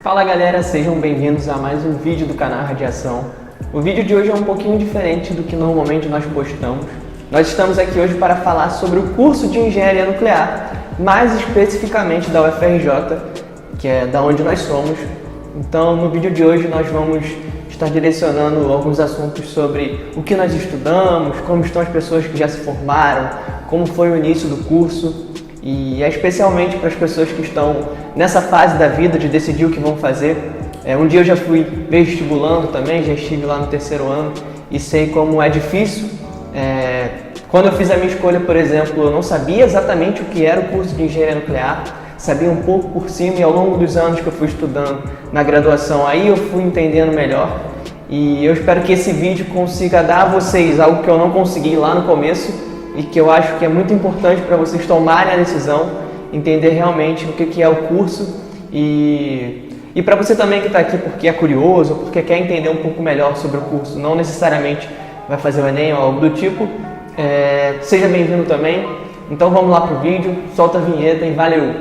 Fala galera, sejam bem-vindos a mais um vídeo do canal Radiação. O vídeo de hoje é um pouquinho diferente do que normalmente nós postamos. Nós estamos aqui hoje para falar sobre o curso de Engenharia Nuclear, mais especificamente da UFRJ, que é da onde nós somos. Então, no vídeo de hoje nós vamos estar direcionando alguns assuntos sobre o que nós estudamos, como estão as pessoas que já se formaram, como foi o início do curso. E é especialmente para as pessoas que estão nessa fase da vida de decidir o que vão fazer. Um dia eu já fui vestibulando também, já estive lá no terceiro ano e sei como é difícil. Quando eu fiz a minha escolha, por exemplo, eu não sabia exatamente o que era o curso de Engenharia Nuclear, sabia um pouco por cima e ao longo dos anos que eu fui estudando na graduação, aí eu fui entendendo melhor. E eu espero que esse vídeo consiga dar a vocês algo que eu não consegui lá no começo, e que eu acho que é muito importante para vocês tomarem a decisão, entender realmente o que é o curso e para você também que está aqui porque é curioso, porque quer entender um pouco melhor sobre o curso, não necessariamente vai fazer o Enem ou algo do tipo, seja bem-vindo também. Então vamos lá pro vídeo, solta a vinheta e valeu!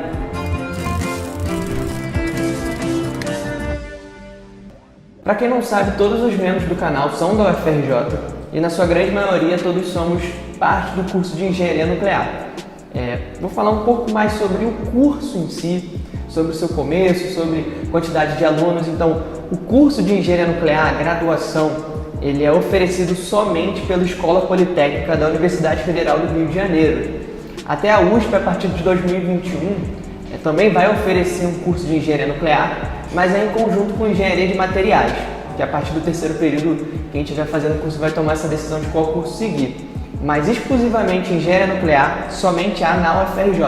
Para quem não sabe, todos os membros do canal são da UFRJ e na sua grande maioria todos somos parte do curso de Engenharia Nuclear. Vou falar um pouco mais sobre o curso em si, sobre o seu começo, sobre quantidade de alunos. Então, o curso de Engenharia Nuclear, a graduação, ele é oferecido somente pela Escola Politécnica da Universidade Federal do Rio de Janeiro. Até a USP, a partir de 2021, também vai oferecer um curso de Engenharia Nuclear, mas é em conjunto com Engenharia de Materiais, que a partir do terceiro período, quem estiver fazendo o curso vai tomar essa decisão de qual curso seguir. Mas exclusivamente Engenharia Nuclear somente há na UFRJ.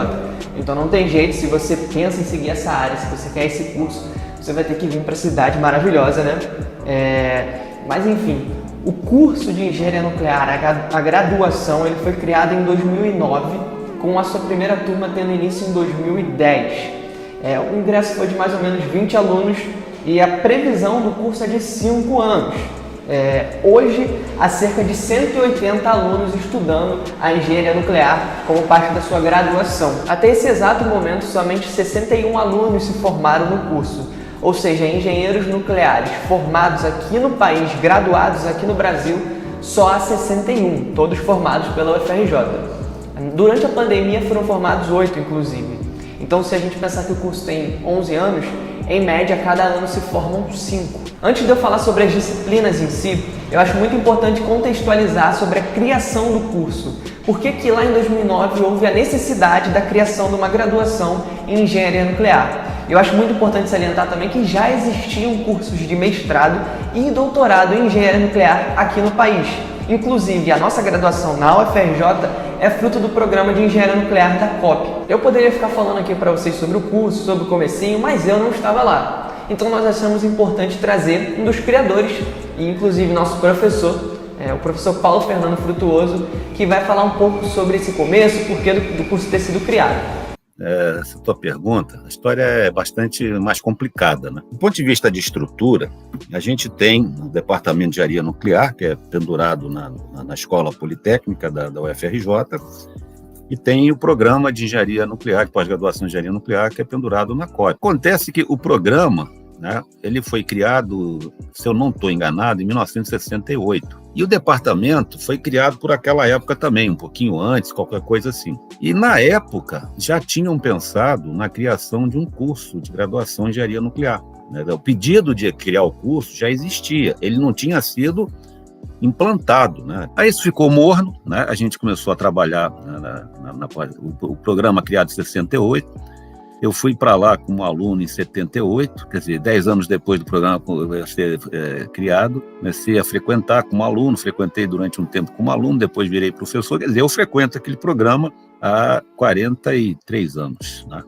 Então não tem jeito, se você pensa em seguir essa área, se você quer esse curso, você vai ter que vir para a cidade maravilhosa, né? Mas enfim, o curso de Engenharia Nuclear, a graduação, ele foi criado em 2009, com a sua primeira turma tendo início em 2010. O ingresso foi de mais ou menos 20 alunos e a previsão do curso é de 5 anos. Hoje, há cerca de 180 alunos estudando a engenharia nuclear como parte da sua graduação. Até esse exato momento, somente 61 alunos se formaram no curso, ou seja, engenheiros nucleares formados aqui no país, graduados aqui no Brasil, só há 61, todos formados pela UFRJ. Durante a pandemia foram formados 8, inclusive. Então, se a gente pensar que o curso tem 11 anos, em média, cada ano se formam 5. Antes de eu falar sobre as disciplinas em si, eu acho muito importante contextualizar sobre a criação do curso. Por que lá em 2009 houve a necessidade da criação de uma graduação em Engenharia Nuclear? Eu acho muito importante salientar também que já existiam cursos de mestrado e doutorado em Engenharia Nuclear aqui no país. Inclusive, a nossa graduação na UFRJ é fruto do programa de Engenharia Nuclear da COP. Eu poderia ficar falando aqui para vocês sobre o curso, sobre o comecinho, mas eu não estava lá. Então nós achamos importante trazer um dos criadores, e inclusive nosso professor, o professor Paulo Fernando Frutuoso, que vai falar um pouco sobre esse começo, o porquê do curso ter sido criado. Essa tua pergunta, a história é bastante mais complicada, né? Do ponto de vista de estrutura, a gente tem o Departamento de Engenharia Nuclear, que é pendurado na Escola Politécnica da UFRJ, e tem o Programa de Engenharia Nuclear, de pós-graduação em Engenharia Nuclear, que é pendurado na COP. Acontece que o programa, né, ele foi criado, se eu não estou enganado, em 1968. E o departamento foi criado por aquela época também, um pouquinho antes, qualquer coisa assim. E na época já tinham pensado na criação de um curso de graduação em engenharia nuclear, né? O pedido de criar o curso já existia, ele não tinha sido implantado, né? Aí isso ficou morno, né? A gente começou a trabalhar o programa criado em 68. Eu fui para lá como aluno em 78, quer dizer, 10 anos depois do programa ser criado, comecei a frequentar como aluno, frequentei durante um tempo como aluno, depois virei professor, quer dizer, eu frequento aquele programa há 43 anos, né?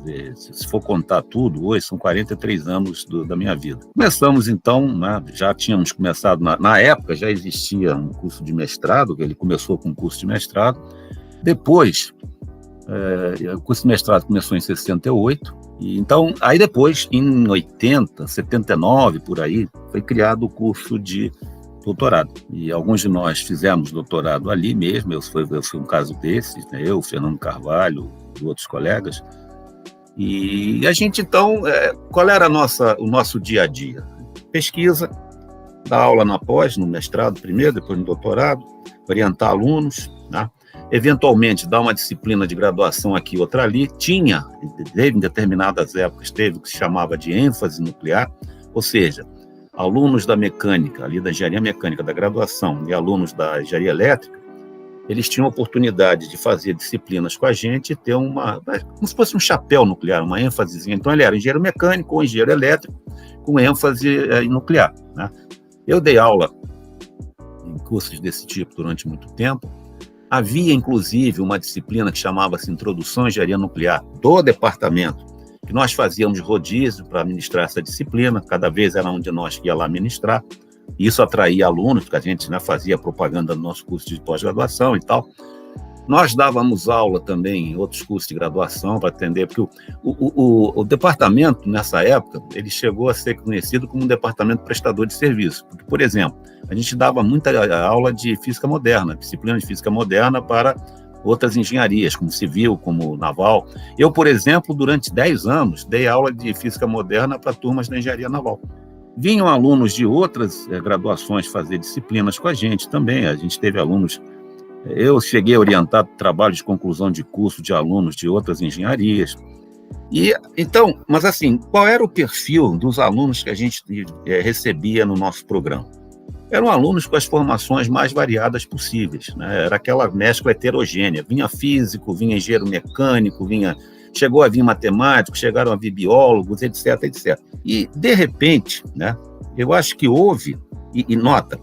Quer dizer, se for contar tudo, hoje são 43 anos da minha vida. Começamos então, né, já tínhamos começado, na época já existia um curso de mestrado, ele começou com um curso de mestrado, depois... o curso de mestrado começou em 68, e então, aí depois, em 80, 79, por aí, foi criado o curso de doutorado. E alguns de nós fizemos doutorado ali mesmo, eu fui um caso desses, né? Eu, Fernando Carvalho e outros colegas, E a gente, então, qual era o nosso dia a dia? Pesquisa, dar aula na pós, no mestrado primeiro, depois no doutorado, orientar alunos, né? Eventualmente dar uma disciplina de graduação aqui e outra ali. Teve em determinadas épocas, teve o que se chamava de ênfase nuclear, ou seja, alunos da mecânica, ali da engenharia mecânica da graduação e alunos da engenharia elétrica, eles tinham a oportunidade de fazer disciplinas com a gente e ter como se fosse um chapéu nuclear, uma ênfasezinha. Então, ele era engenheiro mecânico ou engenheiro elétrico com ênfase nuclear, né? Eu dei aula em cursos desse tipo durante muito tempo. Havia, inclusive, uma disciplina que chamava-se Introdução à Engenharia Nuclear do departamento, que nós fazíamos rodízio para ministrar essa disciplina, cada vez era um de nós que ia lá ministrar. Isso atraía alunos, porque a gente, né, fazia propaganda no nosso curso de pós-graduação e tal. Nós dávamos aula também em outros cursos de graduação para atender, porque o departamento, nessa época, ele chegou a ser conhecido como um departamento prestador de serviço. Porque, por exemplo, a gente dava muita aula de física moderna, disciplina de física moderna para outras engenharias, como civil, como naval. Eu, por exemplo, durante 10 anos, dei aula de física moderna para turmas da engenharia naval. Vinham alunos de outras graduações fazer disciplinas com a gente também. A gente teve alunos... Eu cheguei a orientar trabalhos de conclusão de curso de alunos de outras engenharias. Então, mas assim, qual era o perfil dos alunos que a gente recebia no nosso programa? Eram alunos com as formações mais variadas possíveis, né? Era aquela mescla heterogênea. Vinha físico, vinha engenheiro mecânico, chegou a vir matemático, chegaram a vir biólogos, etc, etc. E, de repente, né, eu acho que houve, e nota,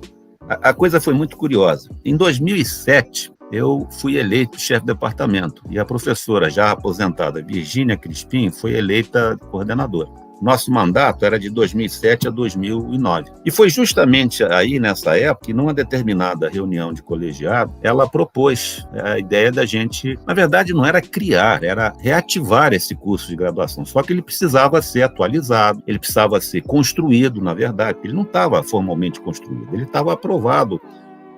a coisa foi muito curiosa. Em 2007, eu fui eleito chefe de departamento, e a professora já aposentada, Virgínia Crispim, foi eleita coordenadora. Nosso mandato era de 2007 a 2009. E foi justamente aí, nessa época, que numa determinada reunião de colegiado, ela propôs a ideia da gente, na verdade, não era criar, era reativar esse curso de graduação. Só que ele precisava ser atualizado, ele precisava ser construído, na verdade, porque ele não estava formalmente construído, ele estava aprovado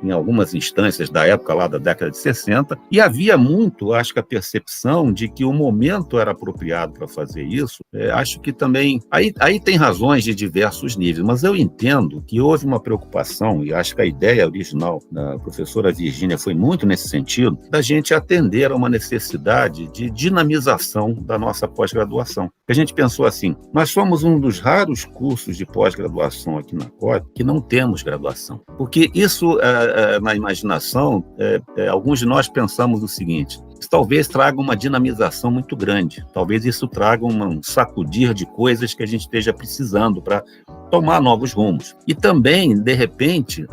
em algumas instâncias da época lá da década de 60, e havia muito, acho que a percepção de que o momento era apropriado para fazer isso. Acho que também, aí tem razões de diversos níveis, mas eu entendo que houve uma preocupação, e acho que a ideia original da professora Virgínia foi muito nesse sentido, da gente atender a uma necessidade de dinamização da nossa pós-graduação. A gente pensou assim, nós somos um dos raros cursos de pós-graduação aqui na COB que não temos graduação, porque isso... na imaginação, alguns de nós pensamos o seguinte: isso talvez traga uma dinamização muito grande, talvez isso traga um sacudir de coisas que a gente esteja precisando para tomar novos rumos. E também, de repente,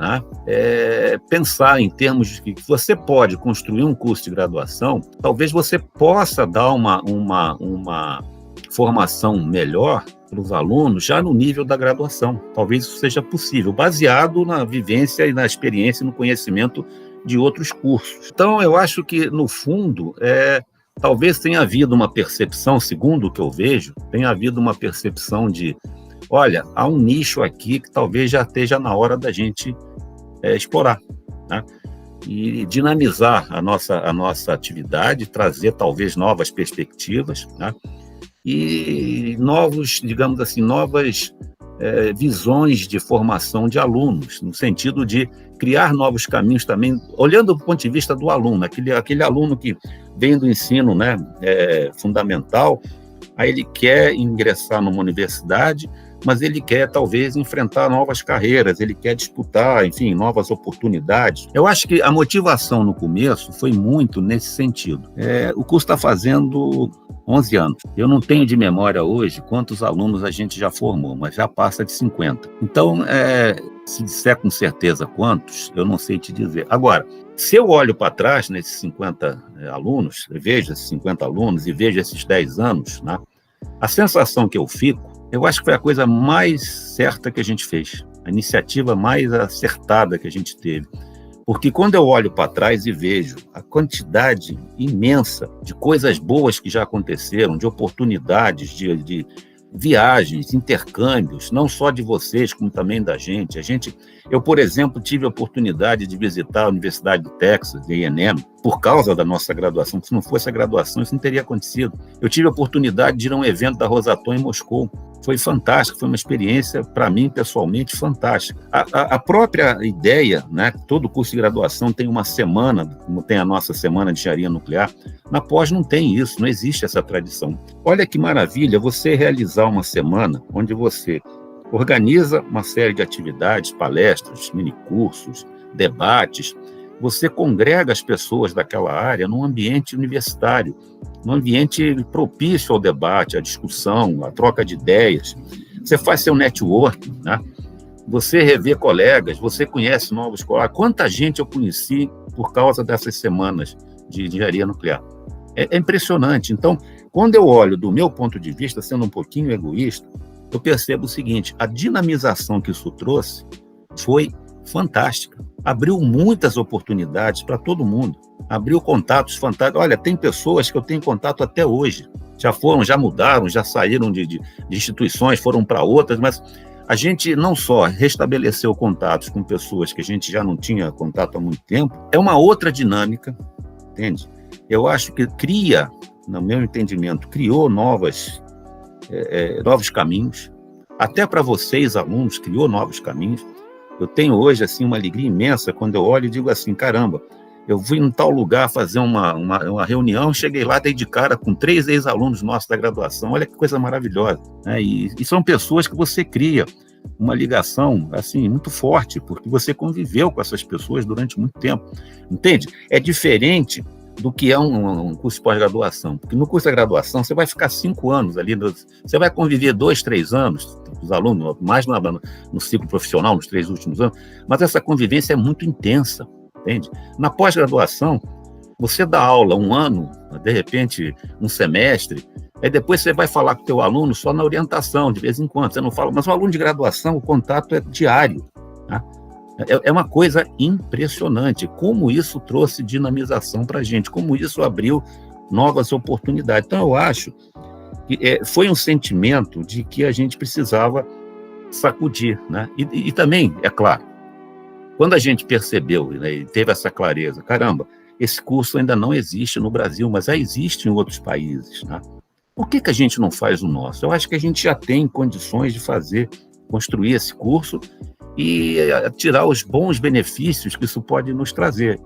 pensar em termos de que você pode construir um curso de graduação, talvez você possa dar uma formação melhor para os alunos já no nível da graduação. Talvez isso seja possível, baseado na vivência e na experiência e no conhecimento de outros cursos. Então, eu acho que, no fundo, talvez tenha havido uma percepção, segundo o que eu vejo, tenha havido uma percepção de, olha, há um nicho aqui que talvez já esteja na hora da gente explorar, né? E dinamizar a nossa atividade, trazer talvez novas perspectivas, né? E novas visões de formação de alunos, no sentido de criar novos caminhos também, olhando do ponto de vista do aluno, aquele aluno que vem do ensino, né, fundamental, aí ele quer ingressar numa universidade, mas ele quer talvez enfrentar novas carreiras, ele quer disputar, enfim, novas oportunidades. Eu acho que a motivação no começo foi muito nesse sentido. O curso está fazendo 11 anos. Eu não tenho de memória hoje quantos alunos a gente já formou, mas já passa de 50. Então, se disser com certeza quantos, eu não sei te dizer. Agora, se eu olho para trás nesses 50 alunos, vejo esses 50 alunos e vejo esses 10 anos, né, a sensação que eu fico, eu acho que foi a coisa mais certa que a gente fez, a iniciativa mais acertada que a gente teve. Porque quando eu olho para trás e vejo a quantidade imensa de coisas boas que já aconteceram, de oportunidades, de viagens, intercâmbios, não só de vocês, como também da gente. Eu, por exemplo, tive a oportunidade de visitar a Universidade do Texas, A&M, por causa da nossa graduação. Se não fosse a graduação, isso não teria acontecido. Eu tive a oportunidade de ir a um evento da Rosatom em Moscou. Foi fantástico, foi uma experiência, para mim, pessoalmente, fantástica. A própria ideia, né, todo curso de graduação tem uma semana, como tem a nossa Semana de Engenharia Nuclear, na pós não tem isso, não existe essa tradição. Olha que maravilha você realizar uma semana onde você organiza uma série de atividades, palestras, minicursos, debates, você congrega as pessoas daquela área num ambiente universitário, num ambiente propício ao debate, à discussão, à troca de ideias. Você faz seu networking, né? Você revê colegas, você conhece novos colegas. Quanta gente eu conheci por causa dessas semanas de engenharia nuclear. É impressionante. Então, quando eu olho do meu ponto de vista, sendo um pouquinho egoísta, eu percebo o seguinte: a dinamização que isso trouxe foi fantástica. Abriu muitas oportunidades para todo mundo. Abriu contatos fantásticos. Olha, tem pessoas que eu tenho contato até hoje. Já mudaram, já saíram de instituições, foram para outras, mas a gente não só restabeleceu contatos com pessoas que a gente já não tinha contato há muito tempo, é uma outra dinâmica, entende? Eu acho que cria, no meu entendimento, criou novos caminhos. Até para vocês, alunos, criou novos caminhos. Eu tenho hoje assim, uma alegria imensa quando eu olho e digo assim, caramba, eu fui em tal lugar fazer uma reunião, cheguei lá, dei de cara com 3 ex-alunos nossos da graduação, olha que coisa maravilhosa, né? E são pessoas que você cria uma ligação assim, muito forte, porque você conviveu com essas pessoas durante muito tempo, entende? É diferente do que é um curso de pós-graduação, porque no curso de graduação você vai ficar 5 anos ali, você vai conviver 2, 3 anos, os alunos, mais no ciclo profissional, nos 3 últimos anos, mas essa convivência é muito intensa, entende? Na pós-graduação, você dá aula 1 ano, de repente 1 semestre, aí depois você vai falar com o teu aluno só na orientação, de vez em quando, você não fala, mas o aluno de graduação, o contato é diário, tá? É uma coisa impressionante, como isso trouxe dinamização para a gente, como isso abriu novas oportunidades. Então, eu acho que foi um sentimento de que a gente precisava sacudir, né? E também, é claro, quando a gente percebeu, né, e teve essa clareza, caramba, esse curso ainda não existe no Brasil, mas já existe em outros países, né? Por que a gente não faz o nosso? Eu acho que a gente já tem condições de construir esse curso e tirar os bons benefícios que isso pode nos trazer.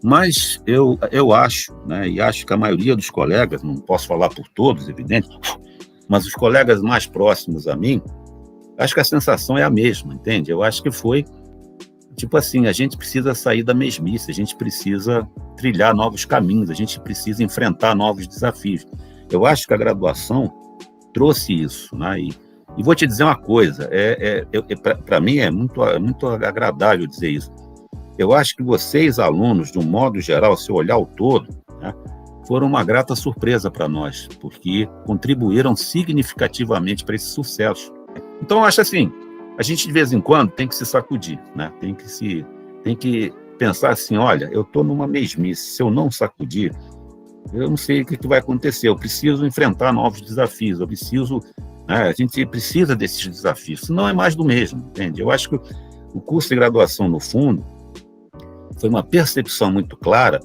Mas eu acho, né, e acho que a maioria dos colegas, não posso falar por todos, evidente, mas os colegas mais próximos a mim, acho que a sensação é a mesma, entende? Eu acho que foi, tipo assim, a gente precisa sair da mesmice, a gente precisa trilhar novos caminhos, a gente precisa enfrentar novos desafios. Eu acho que a graduação trouxe isso, né? E vou te dizer uma coisa, para mim é muito agradável dizer isso. Eu acho que vocês, alunos, de um modo geral, se olhar o todo, né, foram uma grata surpresa para nós, porque contribuíram significativamente para esse sucesso. Então, eu acho assim, a gente de vez em quando tem que se sacudir, né? Tem que pensar assim, olha, eu estou numa mesmice, se eu não sacudir, eu não sei o que vai acontecer, eu preciso enfrentar novos desafios, a gente precisa desses desafios, senão é mais do mesmo, entende? Eu acho que o curso de graduação, no fundo, foi uma percepção muito clara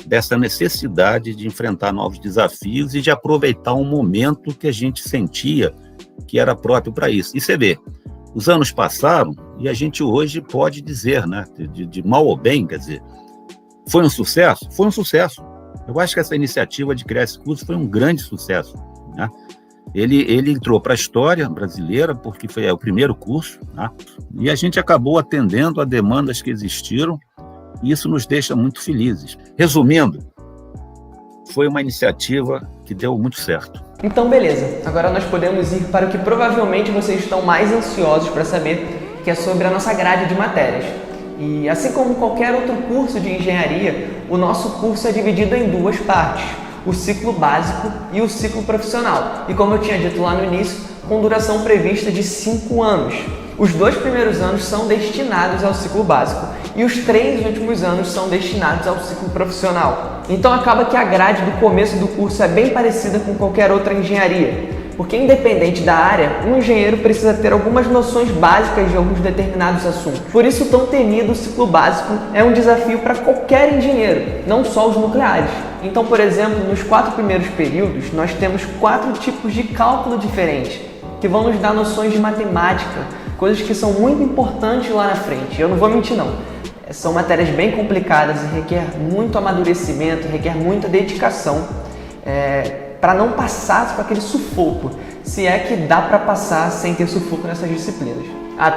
dessa necessidade de enfrentar novos desafios e de aproveitar um momento que a gente sentia que era próprio para isso. E você vê, os anos passaram e a gente hoje pode dizer, né, de mal ou bem, quer dizer, foi um sucesso? Foi um sucesso. Eu acho que essa iniciativa de criar esse curso foi um grande sucesso, né? Ele entrou para a história brasileira, porque foi o primeiro curso, né? E a gente acabou atendendo a demandas que existiram, e isso nos deixa muito felizes. Resumindo, foi uma iniciativa que deu muito certo. Então, beleza. Agora nós podemos ir para o que provavelmente vocês estão mais ansiosos para saber, que é sobre a nossa grade de matérias. E assim como qualquer outro curso de engenharia, o nosso curso é dividido em 2 partes, o ciclo básico e o ciclo profissional. E como eu tinha dito lá no início, com duração prevista de 5 anos. Os 2 primeiros anos são destinados ao ciclo básico e os 3 últimos anos são destinados ao ciclo profissional. Então acaba que a grade do começo do curso é bem parecida com qualquer outra engenharia. porque independente da área, um engenheiro precisa ter algumas noções básicas de alguns determinados assuntos. Por isso, o tão temido ciclo básico é um desafio para qualquer engenheiro, não só os nucleares. Então, por exemplo, nos 4 primeiros períodos, nós temos 4 tipos de cálculo diferentes, que vão nos dar noções de matemática, coisas que são muito importantes lá na frente. Eu não vou mentir, não. São matérias bem complicadas e requer muito amadurecimento, requer muita dedicação para não passar com aquele sufoco, se é que dá para passar sem ter sufoco nessas disciplinas.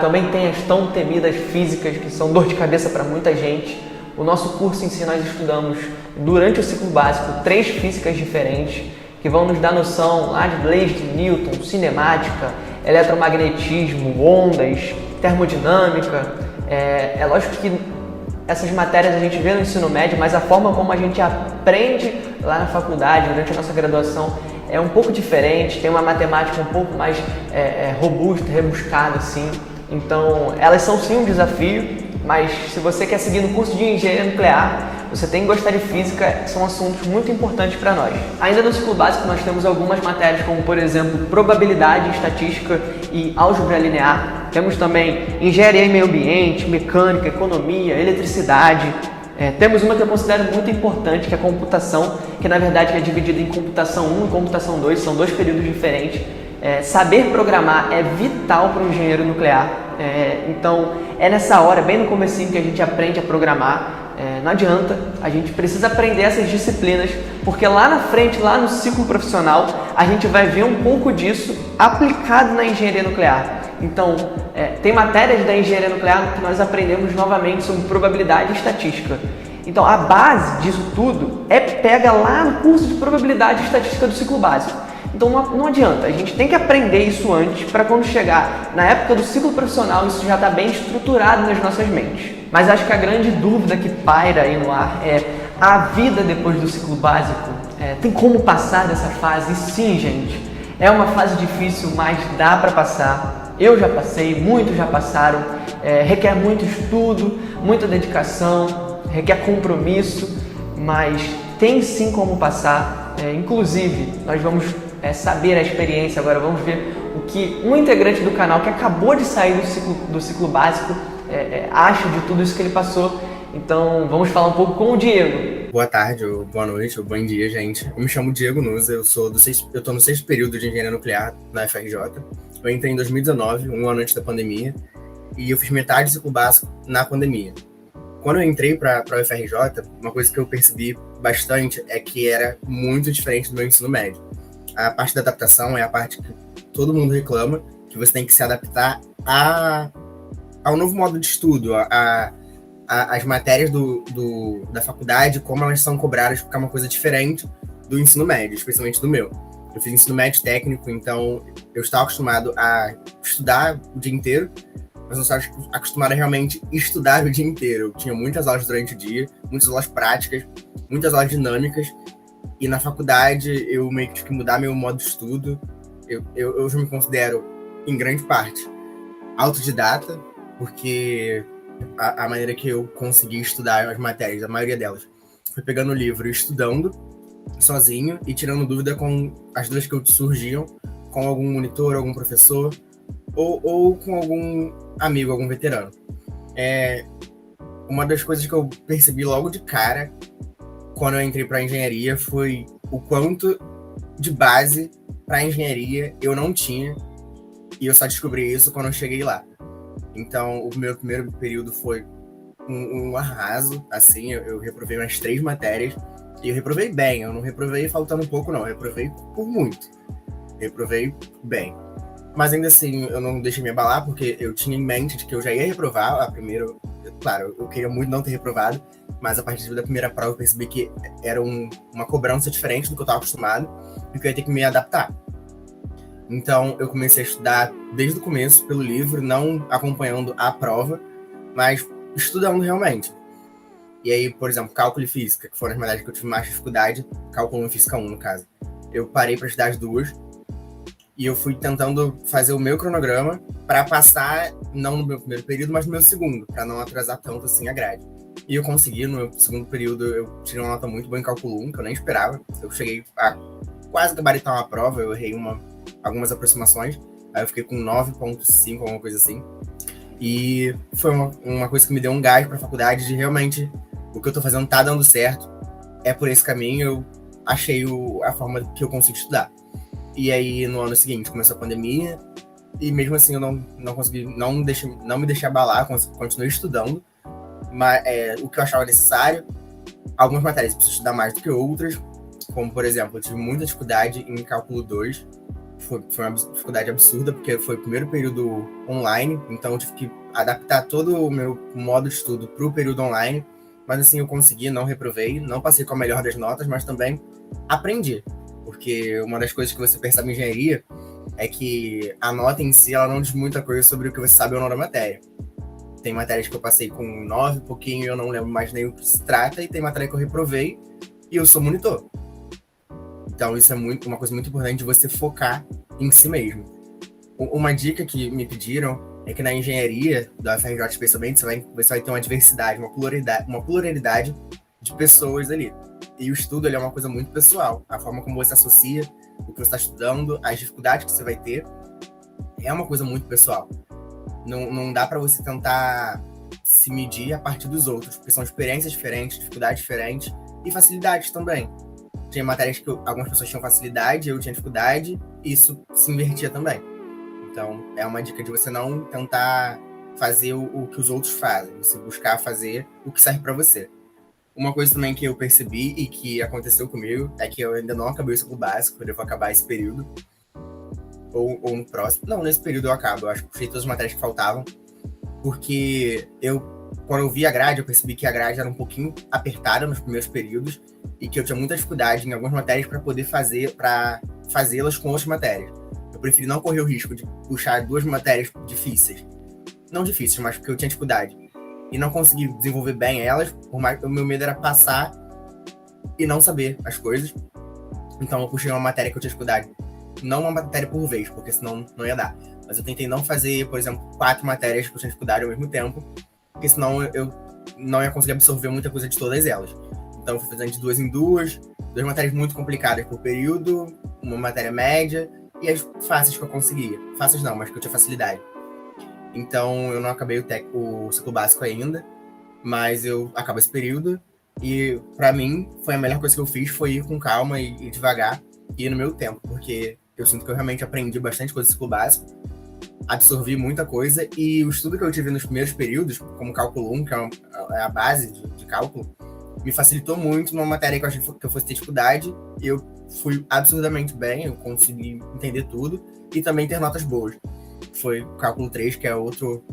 Também tem as tão temidas físicas, que são dor de cabeça para muita gente. O nosso curso em si, nós estudamos durante o ciclo básico 3 físicas diferentes, que vão nos dar noção lá de leis de Newton, cinemática, eletromagnetismo, ondas, termodinâmica. É lógico que essas matérias a gente vê no ensino médio, mas a forma como a gente aprende lá na faculdade, durante a nossa graduação, é um pouco diferente, tem uma matemática um pouco mais robusta, rebuscada, assim. Então, elas são sim um desafio, mas se você quer seguir no curso de engenharia nuclear, você tem que gostar de física, são assuntos muito importantes para nós. Ainda no ciclo básico nós temos algumas matérias como, por exemplo, probabilidade, estatística e álgebra linear. Temos também engenharia e meio ambiente, mecânica, economia, eletricidade. Temos uma que eu considero muito importante, que é a computação, que na verdade é dividida em computação 1 e computação 2, são 2 períodos diferentes. Saber programar é vital para um engenheiro nuclear, então é nessa hora, bem no comecinho, que a gente aprende a programar. Não adianta, a gente precisa aprender essas disciplinas, porque lá na frente, lá no ciclo profissional, a gente vai ver um pouco disso aplicado na engenharia nuclear. Então, tem matérias da engenharia nuclear que nós aprendemos novamente sobre probabilidade e estatística. Então, a base disso tudo pega lá no curso de probabilidade e estatística do ciclo básico. Então não adianta, a gente tem que aprender isso antes para quando chegar na época do ciclo profissional isso já está bem estruturado nas nossas mentes. Mas acho que a grande dúvida que paira aí no ar é a vida depois do ciclo básico. Tem como passar dessa fase? E sim, gente, é uma fase difícil, mas dá para passar. Eu já passei, muitos já passaram, requer muito estudo, muita dedicação, requer compromisso, mas tem sim como passar. Inclusive, nós vamos saber a experiência agora, vamos ver o que um integrante do canal que acabou de sair do ciclo básico acha de tudo isso que ele passou. Então vamos falar um pouco com o Diego. Boa tarde, ou boa noite, ou bom dia, gente. Eu me chamo Diego Nusa, eu tô no 6º período de engenharia nuclear na UFRJ. Eu entrei em 2019, um ano antes da pandemia, e eu fiz metade do ciclo básico na pandemia. Quando eu entrei para a UFRJ, uma coisa que eu percebi bastante é que era muito diferente do meu ensino médio. A parte da adaptação é a parte que todo mundo reclama, que você tem que se adaptar ao novo modo de estudo, as matérias da faculdade, como elas são cobradas, porque é uma coisa diferente do ensino médio, especialmente do meu. Eu fiz ensino médio técnico, então eu estava acostumado a estudar o dia inteiro, mas não estava acostumado a realmente estudar o dia inteiro. Eu tinha muitas aulas durante o dia, muitas aulas práticas, muitas aulas dinâmicas, e na faculdade eu meio que tive que mudar meu modo de estudo. Eu já me considero, em grande parte, autodidata, porque a maneira que eu consegui estudar as matérias, a maioria delas, foi pegando o livro e estudando sozinho e tirando dúvida com as dúvidas que surgiam com algum monitor, algum professor ou com algum amigo, algum veterano. Uma das coisas que eu percebi logo de cara quando eu entrei para engenharia foi o quanto de base para engenharia eu não tinha, e eu só descobri isso quando eu cheguei lá. Então, o meu primeiro período foi um arraso, assim, eu reprovei umas 3 matérias, e eu reprovei bem, eu não reprovei faltando um pouco, não, eu reprovei por muito, reprovei bem. Mas ainda assim, eu não deixei me abalar, porque eu tinha em mente de que eu já ia reprovar a primeira. Claro, eu queria muito não ter reprovado, mas a partir da primeira prova eu percebi que era uma cobrança diferente do que eu estava acostumado, e que eu ia ter que me adaptar. Então, eu comecei a estudar desde o começo, pelo livro, não acompanhando a prova, mas estudando realmente. E aí, por exemplo, cálculo e física, que foram as matérias que eu tive mais dificuldade, cálculo 1 e física 1, no caso. Eu parei para estudar as duas, e eu fui tentando fazer o meu cronograma para passar, não no meu primeiro período, mas no meu segundo, para não atrasar tanto assim a grade. E eu consegui, no meu segundo período, eu tirei uma nota muito boa em cálculo 1, que eu nem esperava. Eu cheguei a quase gabaritar uma prova, eu errei uma algumas aproximações, aí eu fiquei com 9,5, alguma coisa assim. E foi uma coisa que me deu um gás para a faculdade de realmente o que eu tô fazendo tá dando certo, é por esse caminho, eu achei a forma que eu consigo estudar. E aí, no ano seguinte, começou a pandemia, e mesmo assim eu não consegui, não me deixei abalar, continuei estudando, mas o que eu achava necessário. Algumas matérias eu preciso estudar mais do que outras, como, por exemplo, eu tive muita dificuldade em cálculo 2, foi uma dificuldade absurda, porque foi o primeiro período online, então eu tive que adaptar todo o meu modo de estudo para o período online, mas assim eu consegui, não reprovei, não passei com a melhor das notas, mas também aprendi, porque uma das coisas que você percebe em engenharia é que a nota em si, ela não diz muita coisa sobre o que você sabe ou não da matéria. Tem matérias que eu passei com 9, um pouquinho, e eu não lembro mais nem o que se trata, e tem matéria que eu reprovei, e eu sou monitor. Então isso é uma coisa muito importante de você focar em si mesmo. Uma dica que me pediram é que na engenharia da UFRJ especialmente, você vai ter uma diversidade, uma pluralidade de pessoas ali. E o estudo ele é uma coisa muito pessoal. A forma como você associa o que você está estudando, as dificuldades que você vai ter, é uma coisa muito pessoal. Não dá para você tentar se medir a partir dos outros, porque são experiências diferentes, dificuldades diferentes e facilidades também. Tinha matérias que algumas pessoas tinham facilidade, eu tinha dificuldade, e isso se invertia também. Então, é uma dica de você não tentar fazer o que os outros fazem, você buscar fazer o que serve para você. Uma coisa também que eu percebi e que aconteceu comigo é que eu ainda não acabei o ciclo básico, eu devo acabar esse período, ou no próximo. Não, nesse período eu acabo, eu acho que puxei todas as matérias que faltavam, porque quando eu vi a grade, eu percebi que a grade era um pouquinho apertada nos primeiros períodos e que eu tinha muita dificuldade em algumas matérias para poder fazê-las com outras matérias. Eu preferi não correr o risco de puxar 2 matérias difíceis. Não difíceis, mas porque eu tinha dificuldade. E não consegui desenvolver bem elas, por mais que o meu medo era passar e não saber as coisas. Então eu puxei uma matéria que eu tinha dificuldade. Não uma matéria por vez, porque senão não ia dar. Mas eu tentei não fazer, por exemplo, 4 matérias que eu tinha dificuldade ao mesmo tempo, porque senão eu não ia conseguir absorver muita coisa de todas elas. Então eu fui fazendo de 2 em 2 matérias muito complicadas por período, uma matéria média, e as fáceis que eu conseguia. Fáceis não, mas que eu tinha facilidade. Então eu não acabei o ciclo básico ainda, mas eu acabo esse período, e pra mim foi a melhor coisa que eu fiz, foi ir com calma e devagar, e ir no meu tempo, porque eu sinto que eu realmente aprendi bastante coisa do ciclo básico, absorvi muita coisa, e o estudo que eu tive nos primeiros períodos, como cálculo 1, que é a base de cálculo, me facilitou muito numa matéria que eu achei que eu fosse ter dificuldade, e eu fui absurdamente bem, eu consegui entender tudo, e também ter notas boas. Foi o cálculo 3, que é outro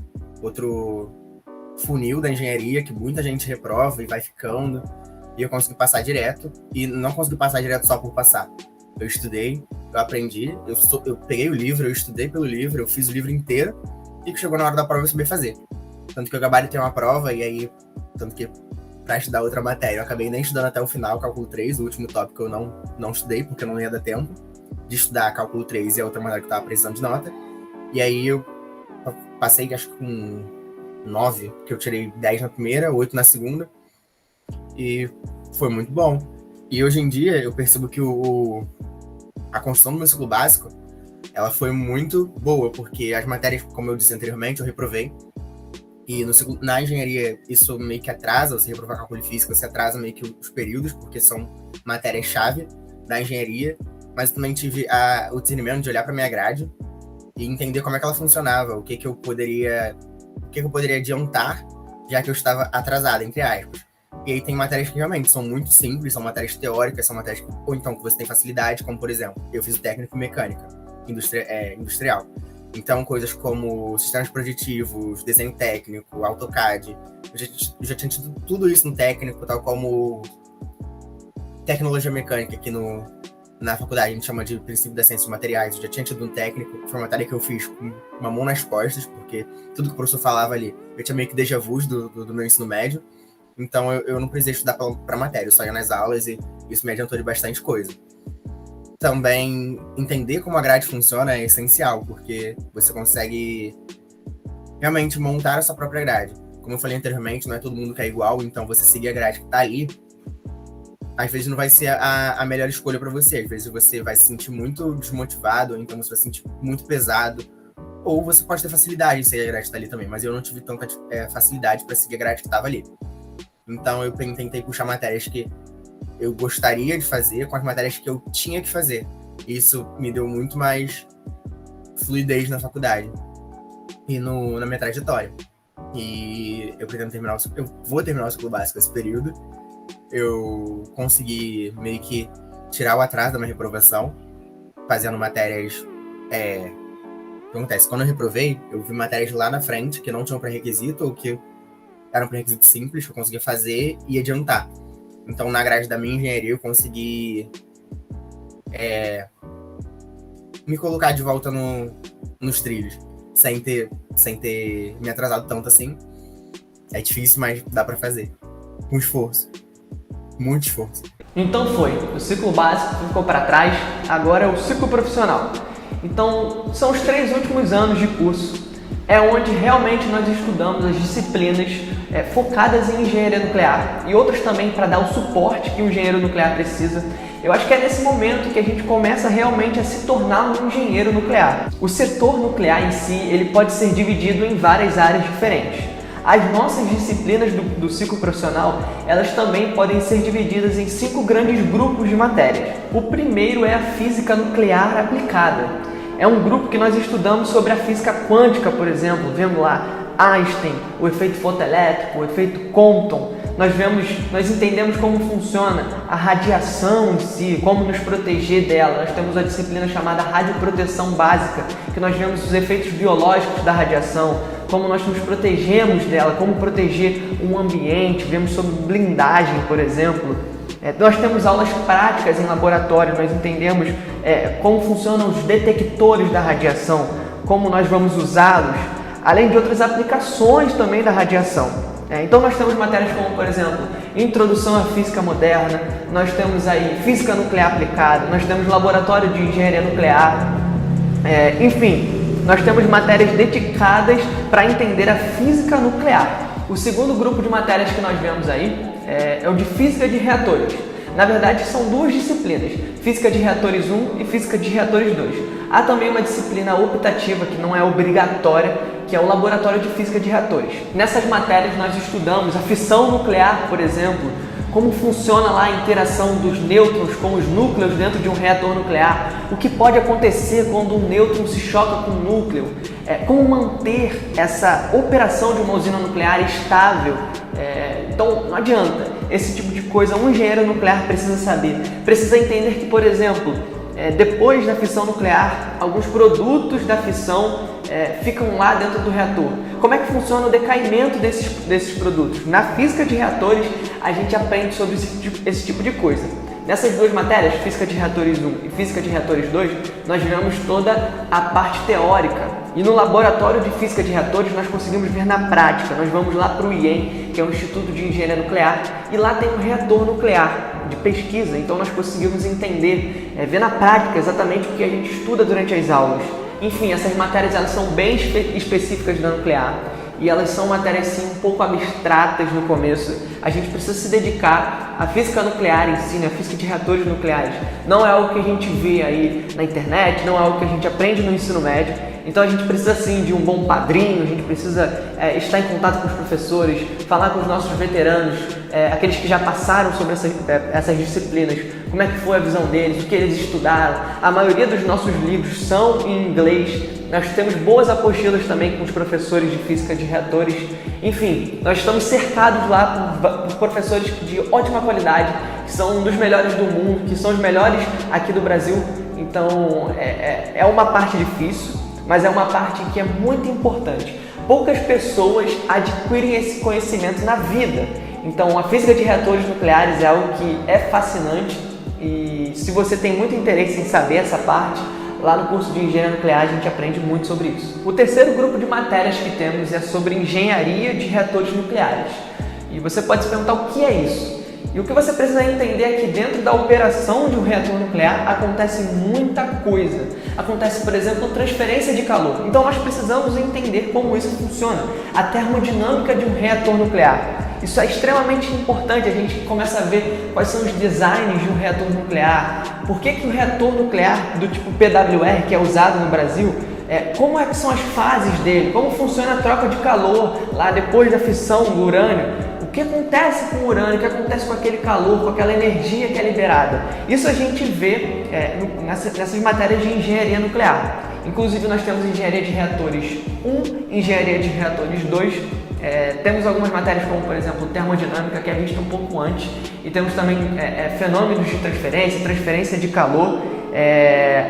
funil da engenharia, que muita gente reprova e vai ficando, e eu consegui passar direto, e não consegui passar direto só por passar. Eu estudei, eu aprendi, eu peguei o livro, eu estudei pelo livro, eu fiz o livro inteiro, e que chegou na hora da prova eu sabia fazer. Tanto que eu gabaritei uma prova, e aí, tanto que para estudar outra matéria, eu acabei nem estudando até o final, cálculo 3, o último tópico eu não estudei, porque não ia dar tempo de estudar cálculo 3 e a outra matéria que eu estava precisando de nota. E aí eu passei, acho que com 9, porque eu tirei 10 na primeira, 8 na segunda, e foi muito bom. E hoje em dia eu percebo que a construção do meu ciclo básico, ela foi muito boa, porque as matérias, como eu disse anteriormente, eu reprovei, e na engenharia isso meio que atrasa, você reprovar cálculo físico, você atrasa meio que os períodos, porque são matérias-chave da engenharia, mas eu também tive o discernimento de olhar para minha grade e entender como é que ela funcionava, o que eu poderia adiantar, já que eu estava atrasado, entre aspas. E aí tem matérias que realmente são muito simples, são matérias teóricas, são matérias ou então que você tem facilidade, como por exemplo, eu fiz o técnico em mecânica industrial. Então coisas como sistemas projetivos, desenho técnico, AutoCAD, eu já tinha tido tudo isso no técnico, tal como tecnologia mecânica aqui na faculdade, a gente chama de princípio da ciência de materiais. Eu já tinha tido um técnico, foi uma matéria que eu fiz com uma mão nas costas, porque tudo que o professor falava ali, eu tinha meio que déjà vu do meu ensino médio, então eu não precisei estudar para matéria, eu só ia nas aulas e isso me adiantou de bastante coisa. Também entender como a grade funciona é essencial, porque você consegue realmente montar a sua própria grade. Como eu falei anteriormente, não é todo mundo que é igual, então você seguir a grade que está ali às vezes não vai ser a melhor escolha para você. Às vezes você vai se sentir muito desmotivado, ou então você vai se sentir muito pesado, ou você pode ter facilidade em seguir a grade que tá ali também, mas eu não tive tanta facilidade para seguir a grade que tava ali. Então eu tentei puxar matérias que eu gostaria de fazer com as matérias que eu tinha que fazer. Isso me deu muito mais fluidez na faculdade e na minha trajetória. E eu vou terminar o ciclo básico esse período. Eu consegui meio que tirar o atraso da minha reprovação, fazendo matérias. O que acontece? Quando eu reprovei, eu vi matérias lá na frente que não tinham pré-requisito ou que eram pré-requisito simples, que eu conseguia fazer e adiantar. Então, na grade da minha engenharia, eu consegui me colocar de volta nos trilhos, sem ter me atrasado tanto assim. É difícil, mas dá pra fazer. Com esforço. Muito esforço. Então foi, o ciclo básico ficou para trás, agora é o ciclo profissional. Então, são os 3 últimos anos de curso, é onde realmente nós estudamos as disciplinas focadas em engenharia nuclear e outras também para dar o suporte que o engenheiro nuclear precisa. Eu acho que é nesse momento que a gente começa realmente a se tornar um engenheiro nuclear. O setor nuclear em si, ele pode ser dividido em várias áreas diferentes. As nossas disciplinas do ciclo profissional, elas também podem ser divididas em 5 grandes grupos de matérias. O primeiro é a física nuclear aplicada. É um grupo que nós estudamos sobre a física quântica, por exemplo, vendo lá Einstein, o efeito fotoelétrico, o efeito Compton. Nós entendemos como funciona a radiação em si, como nos proteger dela. Nós temos a disciplina chamada radioproteção básica, que nós vemos os efeitos biológicos da radiação, como nós nos protegemos dela, como proteger um ambiente, vemos sobre blindagem, por exemplo. Nós temos aulas práticas em laboratório, nós entendemos como funcionam os detectores da radiação, como nós vamos usá-los, além de outras aplicações também da radiação. Então nós temos matérias como, por exemplo, Introdução à Física Moderna, nós temos aí Física Nuclear Aplicada, nós temos Laboratório de Engenharia Nuclear, enfim, nós temos matérias dedicadas para entender a física nuclear. O segundo grupo de matérias que nós vemos aí é o de Física de Reatores. Na verdade, são 2 disciplinas, Física de Reatores 1 e Física de Reatores 2. Há também uma disciplina optativa, que não é obrigatória, que é o Laboratório de Física de Reatores. Nessas matérias nós estudamos a fissão nuclear, por exemplo, como funciona lá a interação dos nêutrons com os núcleos dentro de um reator nuclear, o que pode acontecer quando um nêutron se choca com um núcleo, como manter essa operação de uma usina nuclear estável. Então não adianta, esse tipo de coisa um engenheiro nuclear precisa saber, precisa entender que, por exemplo, depois da fissão nuclear, alguns produtos da fissão ficam lá dentro do reator. Como é que funciona o decaimento desses produtos? Na física de reatores, a gente aprende sobre esse tipo de coisa. Nessas 2 matérias, Física de Reatores 1 e Física de Reatores 2, nós vemos toda a parte teórica. E no Laboratório de Física de Reatores, nós conseguimos ver na prática. Nós vamos lá para o IEM, que é o Instituto de Engenharia Nuclear, e lá tem um reator nuclear de pesquisa. Então nós conseguimos entender, ver na prática exatamente o que a gente estuda durante as aulas. Enfim, essas matérias elas são bem específicas da nuclear e elas são matérias sim um pouco abstratas no começo. A gente precisa se dedicar à física nuclear em si, né? A física de reatores nucleares. Não é algo que a gente vê aí na internet, não é algo que a gente aprende no ensino médio. Então a gente precisa sim de um bom padrinho, a gente precisa estar em contato com os professores, falar com os nossos veteranos, aqueles que já passaram sobre essas disciplinas, como é que foi a visão deles, o que eles estudaram. A maioria dos nossos livros são em inglês, nós temos boas apostilas também com os professores de física de reatores. Enfim, nós estamos cercados lá por professores de ótima qualidade, que são um dos melhores do mundo, que são os melhores aqui do Brasil. Então é uma parte difícil, mas é uma parte que é muito importante. Poucas pessoas adquirem esse conhecimento na vida. Então, a física de reatores nucleares é algo que é fascinante e se você tem muito interesse em saber essa parte, lá no curso de Engenharia Nuclear a gente aprende muito sobre isso. O terceiro grupo de matérias que temos é sobre Engenharia de Reatores Nucleares. E você pode se perguntar o que é isso? E o que você precisa entender é que dentro da operação de um reator nuclear acontece muita coisa. Acontece, por exemplo, transferência de calor. Então nós precisamos entender como isso funciona, a termodinâmica de um reator nuclear. Isso é extremamente importante, a gente começa a ver quais são os designs de um reator nuclear, por que o reator nuclear do tipo PWR, que é usado no Brasil, como é que são as fases dele, como funciona a troca de calor lá depois da fissão do urânio, o que acontece com o urânio, o que acontece com aquele calor, com aquela energia que é liberada. Isso a gente vê nessas matérias de engenharia nuclear. Inclusive nós temos engenharia de reatores 1, engenharia de reatores 2, temos algumas matérias como, por exemplo, termodinâmica, que é vista um pouco antes, e temos também fenômenos de transferência de calor,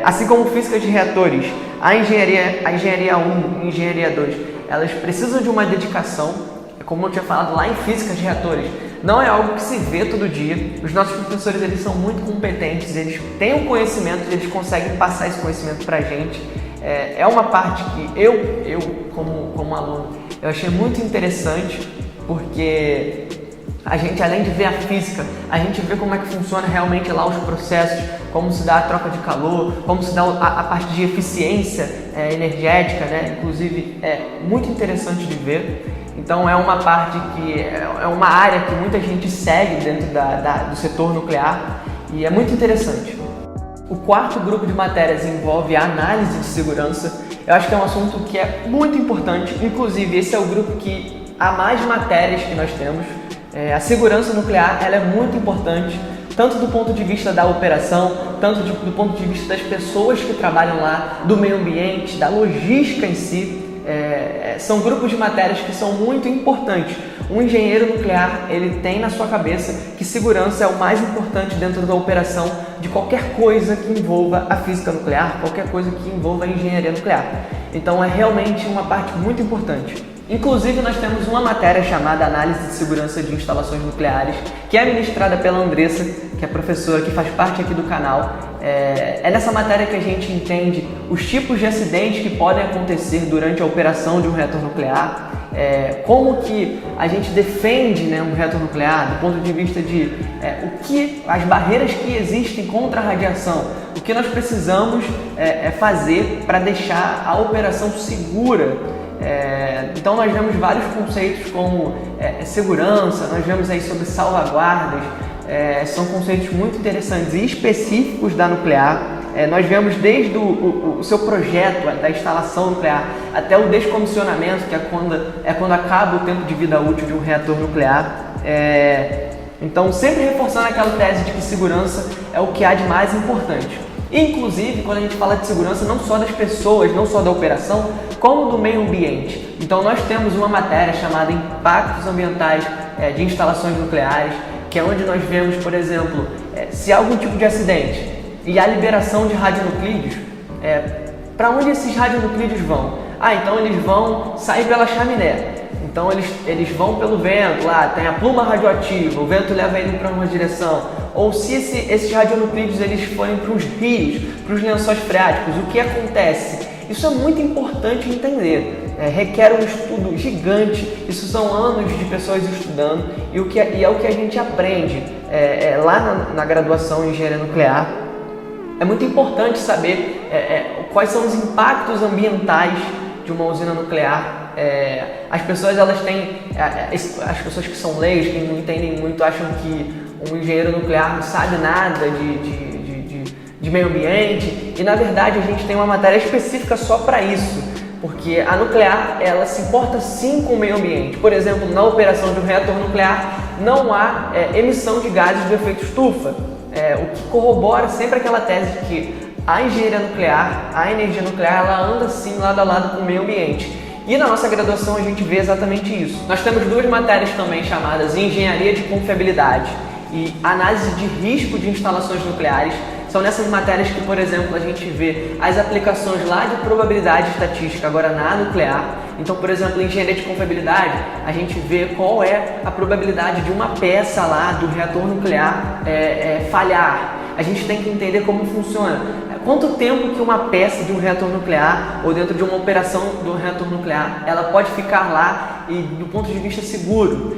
assim como física de reatores. A engenharia 1 e engenharia 2, elas precisam de uma dedicação, como eu tinha falado lá em física de reatores. Não é algo que se vê todo dia. Os nossos professores, eles são muito competentes, eles têm um conhecimento, eles conseguem passar esse conhecimento para a gente. É uma parte que eu como aluno, eu achei muito interessante, porque a gente, além de ver a física, a gente vê como é que funciona realmente lá os processos, como se dá a troca de calor, como se dá a parte de eficiência energética, né? Inclusive é muito interessante de ver. Então é uma parte que é uma área que muita gente segue dentro do setor nuclear e é muito interessante. O quarto grupo de matérias envolve a análise de segurança. Eu acho que é um assunto que é muito importante, inclusive esse é o grupo que há mais matérias que nós temos. A segurança nuclear, ela é muito importante, tanto do ponto de vista da operação, tanto do ponto de vista das pessoas que trabalham lá, do meio ambiente, da logística em si. São grupos de matérias que são muito importantes. Um engenheiro nuclear, ele tem na sua cabeça que segurança é o mais importante dentro da operação de qualquer coisa que envolva a física nuclear, qualquer coisa que envolva a engenharia nuclear. Então é realmente uma parte muito importante. Inclusive nós temos uma matéria chamada Análise de Segurança de Instalações Nucleares, que é ministrada pela Andressa, que é professora, que faz parte aqui do canal. É nessa matéria que a gente entende os tipos de acidentes que podem acontecer durante a operação de um reator nuclear, como que a gente defende, né, um reator nuclear do ponto de vista de as barreiras que existem contra a radiação, o que nós precisamos fazer para deixar a operação segura. Então nós vemos vários conceitos como segurança, nós vemos aí sobre salvaguardas, são conceitos muito interessantes e específicos da nuclear. Nós vemos desde o seu projeto, da instalação nuclear, até o descomissionamento, que é quando acaba o tempo de vida útil de um reator nuclear. Então sempre reforçando aquela tese de que segurança é o que há de mais importante. Inclusive, quando a gente fala de segurança, não só das pessoas, não só da operação, como do meio ambiente. Então nós temos uma matéria chamada Impactos Ambientais de Instalações Nucleares, que é onde nós vemos, por exemplo, se há algum tipo de acidente e a liberação de radionuclídeos, para onde esses radionuclídeos vão? Então eles vão sair pela chaminé. Então eles vão pelo vento, lá tem a pluma radioativa, o vento leva ele para uma direção. Ou se esses radionuclídeos eles forem para os rios, para os lençóis freáticos, o que acontece? Isso é muito importante entender. Requer um estudo gigante, isso são anos de pessoas estudando e é o que a gente aprende lá na graduação em engenharia nuclear. É muito importante saber quais são os impactos ambientais de uma usina nuclear. As pessoas as pessoas que são leigas, que não entendem muito, acham que um engenheiro nuclear não sabe nada de meio ambiente, e na verdade a gente tem uma matéria específica só para isso, porque a nuclear ela se importa sim com o meio ambiente. Por exemplo, na operação de um reator nuclear não há emissão de gases do efeito estufa, o que corrobora sempre aquela tese de que a engenharia nuclear, a energia nuclear, ela anda sim lado a lado com o meio ambiente. E na nossa graduação a gente vê exatamente isso. Nós temos duas matérias também chamadas Engenharia de Confiabilidade e Análise de Risco de Instalações Nucleares. São nessas matérias que, por exemplo, a gente vê as aplicações lá de probabilidade estatística, agora na nuclear. Então, por exemplo, em engenharia de confiabilidade, a gente vê qual é a probabilidade de uma peça lá do reator nuclear falhar. A gente tem que entender como funciona. quanto tempo que uma peça de um reator nuclear ou dentro de uma operação do reator nuclear ela pode ficar lá e do ponto de vista seguro.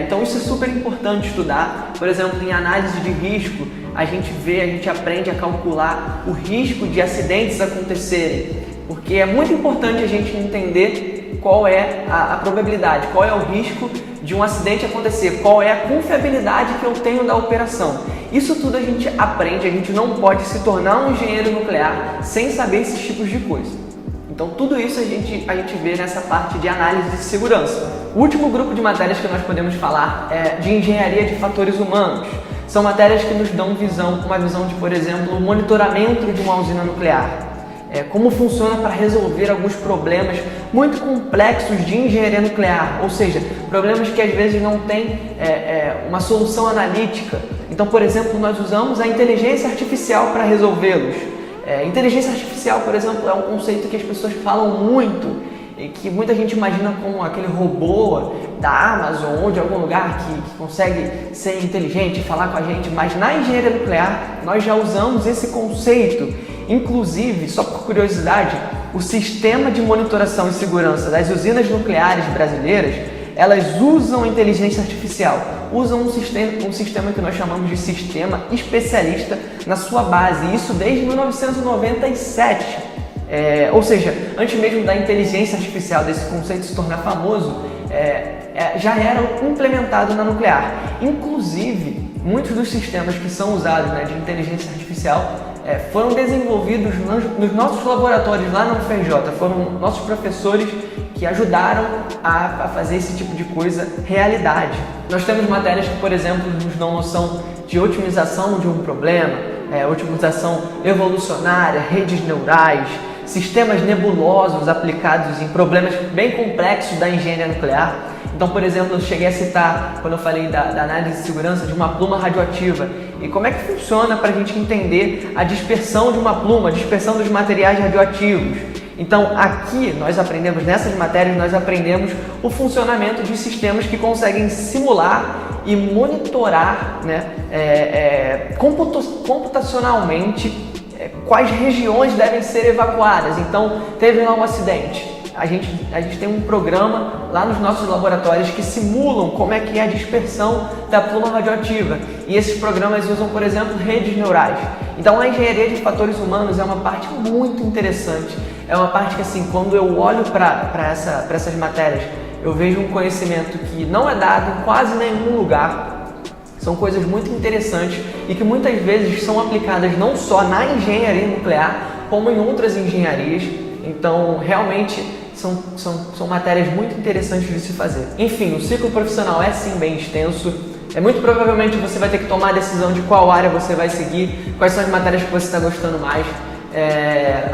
Então isso é super importante estudar. Por exemplo, em análise de risco, a gente aprende a calcular o risco de acidentes acontecerem, porque é muito importante a gente entender qual é a probabilidade, qual é o risco de um acidente acontecer, qual é a confiabilidade que eu tenho da operação. Isso tudo a gente aprende, a gente não pode se tornar um engenheiro nuclear sem saber esses tipos de coisa. Então tudo isso a gente vê nessa parte de análise de segurança. O último grupo de matérias que nós podemos falar é de engenharia de fatores humanos. São matérias que nos dão uma visão de, por exemplo, o monitoramento de uma usina nuclear. Como funciona para resolver alguns problemas muito complexos de engenharia nuclear, ou seja, problemas que às vezes não têm uma solução analítica. Então, por exemplo, nós usamos a inteligência artificial para resolvê-los. Inteligência artificial, por exemplo, é um conceito que as pessoas falam muito e que muita gente imagina como aquele robô da Amazon ou de algum lugar que consegue ser inteligente, falar com a gente, mas na engenharia nuclear nós já usamos esse conceito. Inclusive, só por curiosidade, o sistema de monitoração e segurança das usinas nucleares brasileiras, elas usam inteligência artificial, usam um sistema que nós chamamos de sistema especialista na sua base, e isso desde 1997. Ou seja, antes mesmo da inteligência artificial, desse conceito se tornar famoso, já era implementado na nuclear. Inclusive, muitos dos sistemas que são usados de inteligência artificial foram desenvolvidos nos nossos laboratórios lá na UFRJ. Foram nossos professores que ajudaram a fazer esse tipo de coisa realidade. Nós temos matérias que, por exemplo, nos dão noção de otimização de um problema, otimização evolucionária, redes neurais, sistemas nebulosos aplicados em problemas bem complexos da engenharia nuclear. Então, por exemplo, eu cheguei a citar, quando eu falei da análise de segurança de uma pluma radioativa, e como é que funciona para a gente entender a dispersão de uma pluma, a dispersão dos materiais radioativos. Então, aqui nessas matérias, nós aprendemos o funcionamento de sistemas que conseguem simular e monitorar computacionalmente quais regiões devem ser evacuadas. Então, teve lá um acidente. A gente tem um programa lá nos nossos laboratórios que simulam como é que é a dispersão da pluma radioativa. E esses programas usam, por exemplo, redes neurais. Então, a engenharia de fatores humanos é uma parte muito interessante. É uma parte que, assim, quando eu olho para essas matérias, eu vejo um conhecimento que não é dado em quase nenhum lugar. São coisas muito interessantes e que muitas vezes são aplicadas não só na engenharia nuclear, como em outras engenharias. Então, realmente, são matérias muito interessantes de se fazer. Enfim, o ciclo profissional é sim bem extenso. Muito provavelmente você vai ter que tomar a decisão de qual área você vai seguir, quais são as matérias que você está gostando mais.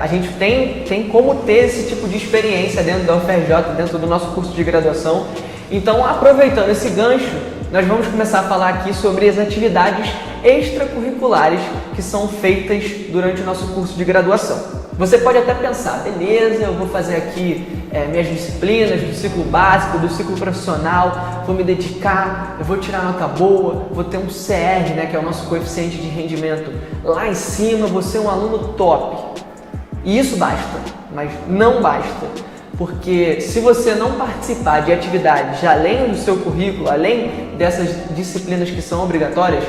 A gente tem como ter esse tipo de experiência dentro da UFRJ, dentro do nosso curso de graduação. Então, aproveitando esse gancho, nós vamos começar a falar aqui sobre as atividades extracurriculares que são feitas durante o nosso curso de graduação. Você pode até pensar, beleza, eu vou fazer aqui minhas disciplinas do ciclo básico, do ciclo profissional, vou me dedicar, eu vou tirar nota boa, vou ter um CR, que é o nosso coeficiente de rendimento lá em cima, vou ser um aluno top. E isso basta, mas não basta. Porque se você não participar de atividades além do seu currículo, além dessas disciplinas que são obrigatórias,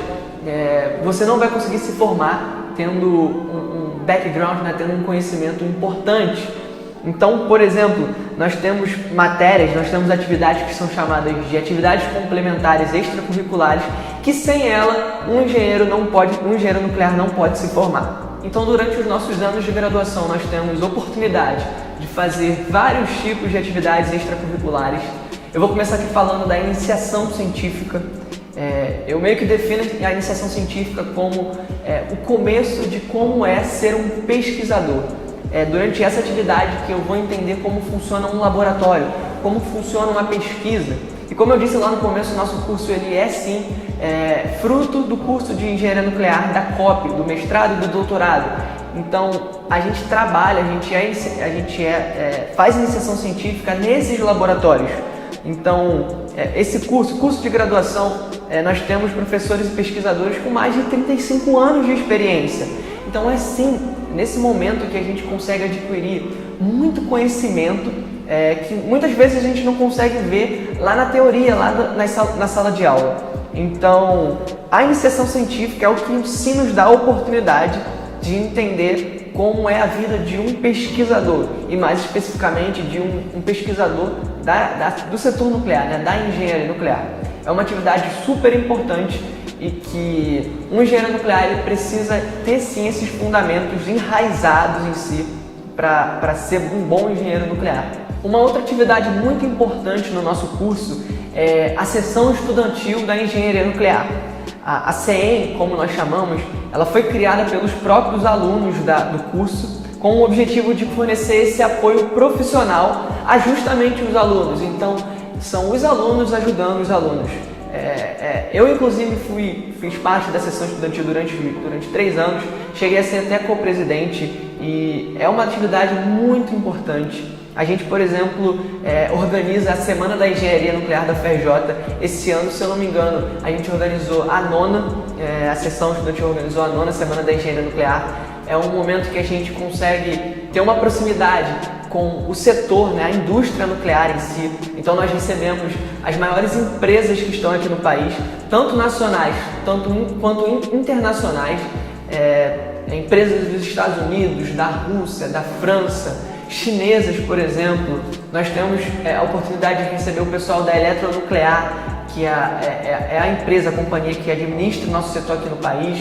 você não vai conseguir se formar tendo um background, tendo um conhecimento importante. Então, por exemplo, nós temos matérias, nós temos atividades que são chamadas de atividades complementares extracurriculares, que sem ela um engenheiro nuclear não pode se formar. Então, durante os nossos anos de graduação, nós temos oportunidade de fazer vários tipos de atividades extracurriculares. Eu vou começar aqui falando da iniciação científica. Eu meio que defino a iniciação científica como o começo de como é ser um pesquisador. Durante essa atividade que eu vou entender como funciona um laboratório, como funciona uma pesquisa. E como eu disse lá no começo, o nosso curso ele é sim fruto do curso de Engenharia Nuclear da COP, do mestrado e do doutorado. Então, a gente trabalha, a gente faz iniciação científica nesses laboratórios. Então, esse curso de graduação, nós temos professores e pesquisadores com mais de 35 anos de experiência. Então, é sim nesse momento que a gente consegue adquirir muito conhecimento que muitas vezes a gente não consegue ver lá na teoria, lá na sala de aula. Então, a iniciação científica é o que sim nos dá a oportunidade de entender como é a vida de um pesquisador, e mais especificamente de um pesquisador do setor nuclear, né, da engenharia nuclear. É uma atividade super importante e que um engenheiro nuclear ele precisa ter sim esses fundamentos enraizados em si para ser um bom engenheiro nuclear. Uma outra atividade muito importante no nosso curso é a seção estudantil da engenharia nuclear. A CEN, como nós chamamos, ela foi criada pelos próprios alunos do curso com o objetivo de fornecer esse apoio profissional a justamente os alunos. Então, são os alunos ajudando os alunos. Eu, inclusive, fiz parte da seção estudantil durante 3 anos, cheguei a ser até co-presidente e é uma atividade muito importante. A gente, por exemplo, organiza a Semana da Engenharia Nuclear da FRJ. Esse ano, se eu não me engano, a gente organizou a 9ª, a seção estudantil organizou a 9ª Semana da Engenharia Nuclear. É um momento que a gente consegue ter uma proximidade com o setor, né, a indústria nuclear em si. Então nós recebemos as maiores empresas que estão aqui no país, tanto nacionais quanto internacionais, empresas dos Estados Unidos, da Rússia, da França, chinesas, por exemplo. Nós temos a oportunidade de receber o pessoal da Eletronuclear, que é a empresa, a companhia que administra o nosso setor aqui no país.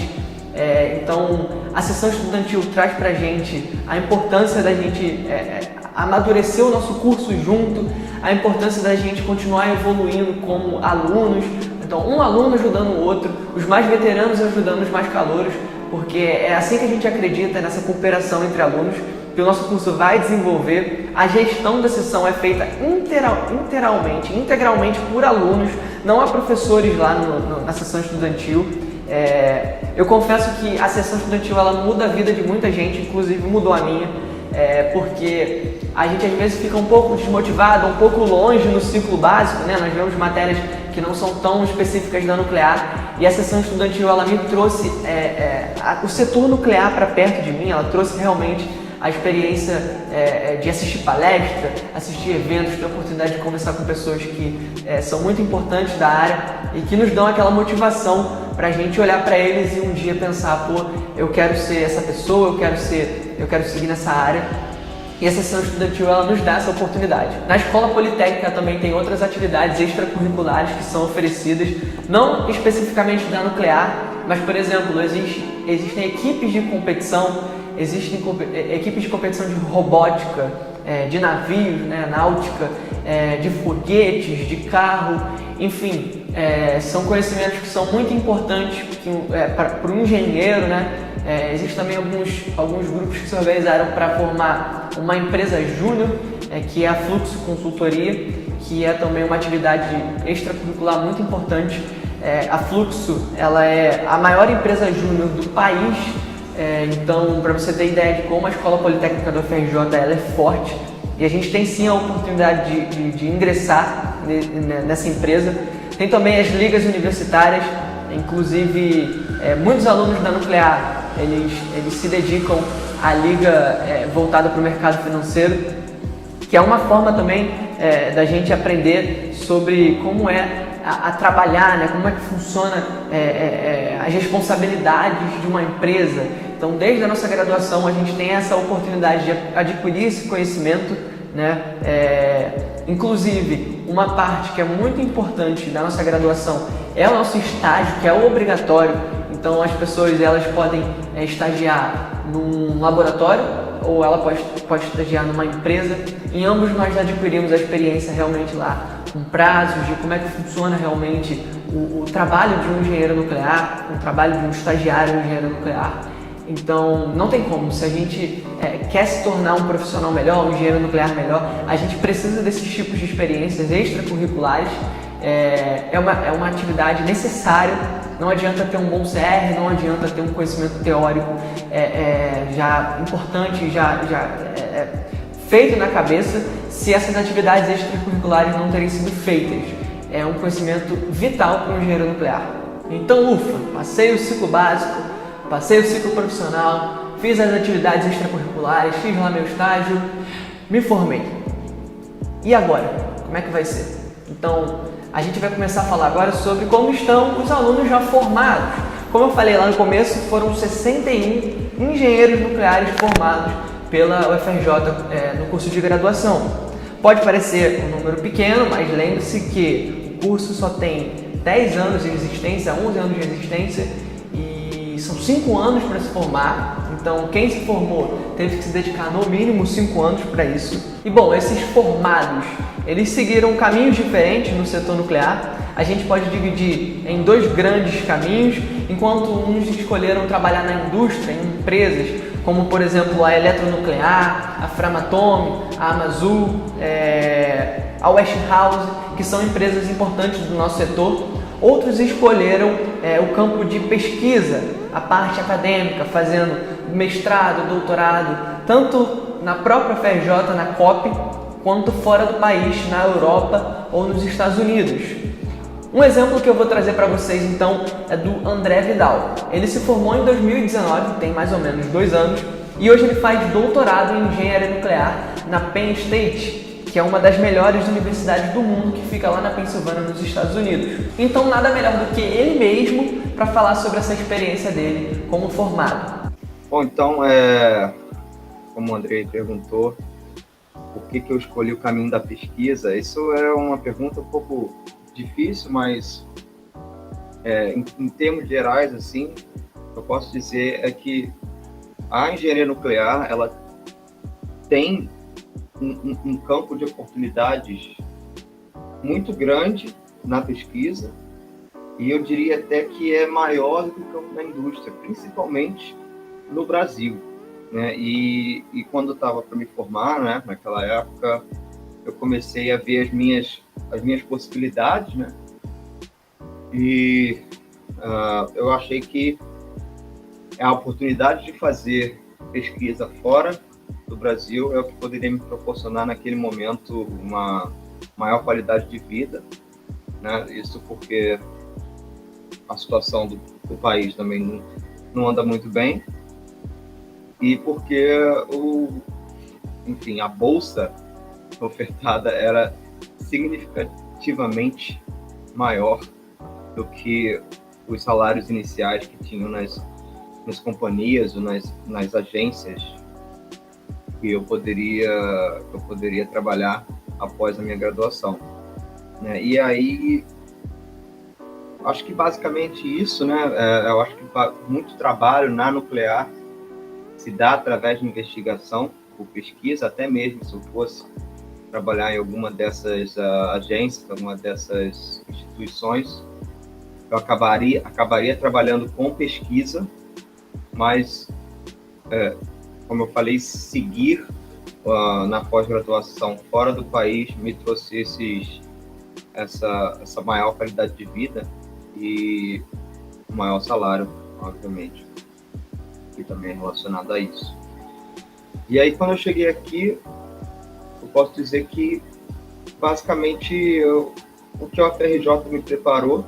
Então, a sessão estudantil traz pra gente a importância da gente amadurecer o nosso curso junto, a importância da gente continuar evoluindo como alunos. Então, um aluno ajudando o outro, os mais veteranos ajudando os mais calouros, porque é assim que a gente acredita nessa cooperação entre alunos, que o nosso curso vai desenvolver. A gestão da sessão é feita integralmente por alunos, não há professores lá na sessão estudantil. Eu confesso que a sessão estudantil ela muda a vida de muita gente, inclusive mudou a minha, porque a gente às vezes fica um pouco desmotivado, um pouco longe no ciclo básico, né? Nós vemos matérias que não são tão específicas da nuclear, e a sessão estudantil ela me trouxe o setor nuclear para perto de mim. Ela trouxe realmente a experiência de assistir palestra, assistir eventos, ter a oportunidade de conversar com pessoas que são muito importantes da área e que nos dão aquela motivação para a gente olhar para eles e um dia pensar, pô, eu quero ser essa pessoa, eu quero seguir nessa área. E a sessão estudantil ela nos dá essa oportunidade. Na Escola Politécnica também tem outras atividades extracurriculares que são oferecidas, não especificamente da nuclear, mas, por exemplo, existem equipes de competição, existem equipes de competição de robótica, de navios, né, náutica, de foguetes, de carro, enfim, são conhecimentos que são muito importantes para o engenheiro, né? Existem também alguns grupos que se organizaram para formar uma empresa júnior, que é a Fluxo Consultoria, que é também uma atividade extracurricular muito importante. A Fluxo ela é a maior empresa júnior do país. Então, para você ter ideia de como a Escola Politécnica do FRJ ela é forte, e a gente tem sim a oportunidade de ingressar nessa empresa. Tem também as ligas universitárias, inclusive muitos alunos da nuclear eles se dedicam à liga voltada para o mercado financeiro, que é uma forma também da gente aprender sobre como a trabalhar, né? Como é que funciona as responsabilidades de uma empresa. Então, desde a nossa graduação, a gente tem essa oportunidade de adquirir esse conhecimento, né? Inclusive, uma parte que é muito importante da nossa graduação é o nosso estágio, que é obrigatório. Então, as pessoas elas podem estagiar num laboratório ou ela pode estagiar numa empresa. Em ambos, nós adquirimos a experiência realmente lá, com prazos de como é que funciona realmente o trabalho de um engenheiro nuclear, o trabalho de um estagiário de engenheiro nuclear. Então, não tem como. Se a gente quer se tornar um profissional melhor, um engenheiro nuclear melhor, a gente precisa desses tipos de experiências extracurriculares. É uma atividade necessária. Não adianta ter um bom CR, não adianta ter um conhecimento teórico já importante, já feito na cabeça, se essas atividades extracurriculares não terem sido feitas. É um conhecimento vital para um engenheiro nuclear. Então, ufa, passei o ciclo básico, passei o ciclo profissional, fiz as atividades extracurriculares, fiz lá meu estágio, me formei. E agora? Como é que vai ser? Então, a gente vai começar a falar agora sobre como estão os alunos já formados. Como eu falei lá no começo, foram 61 engenheiros nucleares formados pela UFRJ no curso de graduação. Pode parecer um número pequeno, mas lembre-se que o curso só tem 10 anos de existência, 11 anos de existência e são 5 anos para se formar. Então, quem se formou teve que se dedicar no mínimo 5 anos para isso. E bom, esses formados, eles seguiram caminhos diferentes no setor nuclear. A gente pode dividir em 2 grandes caminhos, enquanto uns escolheram trabalhar na indústria, em empresas, como por exemplo a Eletronuclear, a Framatome, a Amazul, a Westinghouse, que são empresas importantes do nosso setor. Outros escolheram o campo de pesquisa, a parte acadêmica, fazendo mestrado, doutorado, tanto na própria UFRJ, na COP, quanto fora do país, na Europa ou nos Estados Unidos. Um exemplo que eu vou trazer para vocês então é do André Vidal. Ele se formou em 2019, tem mais ou menos 2 anos, e hoje ele faz doutorado em engenharia nuclear na Penn State, que é uma das melhores universidades do mundo, que fica lá na Pensilvânia, nos Estados Unidos. Então nada melhor do que ele mesmo para falar sobre essa experiência dele como formado. Bom, então, como o Andrei perguntou, por que eu escolhi o caminho da pesquisa? Isso é uma pergunta um pouco difícil, mas em termos gerais, assim, eu posso dizer que a engenharia nuclear, ela tem um campo de oportunidades muito grande na pesquisa, e eu diria até que é maior do que o campo da indústria, principalmente no Brasil, né? E quando eu estava para me formar, né, naquela época, eu comecei a ver as minhas possibilidades, né? E eu achei que a oportunidade de fazer pesquisa fora do Brasil é o que poderia me proporcionar naquele momento uma maior qualidade de vida, né? Isso porque a situação do país também não anda muito bem, e porque a bolsa ofertada era significativamente maior do que os salários iniciais que tinham nas companhias ou nas agências que eu poderia trabalhar após a minha graduação, né? E aí, acho que basicamente isso, né? Eu acho que muito trabalho na nuclear se dá através de investigação ou pesquisa, até mesmo se eu fosse trabalhar em alguma dessas agências, alguma dessas instituições, eu acabaria trabalhando com pesquisa, mas, como eu falei, seguir na pós-graduação fora do país me trouxe essa maior qualidade de vida e um maior salário, obviamente, que também é relacionado a isso. E aí, quando eu cheguei aqui, eu posso dizer que, basicamente, o que a UFRJ me preparou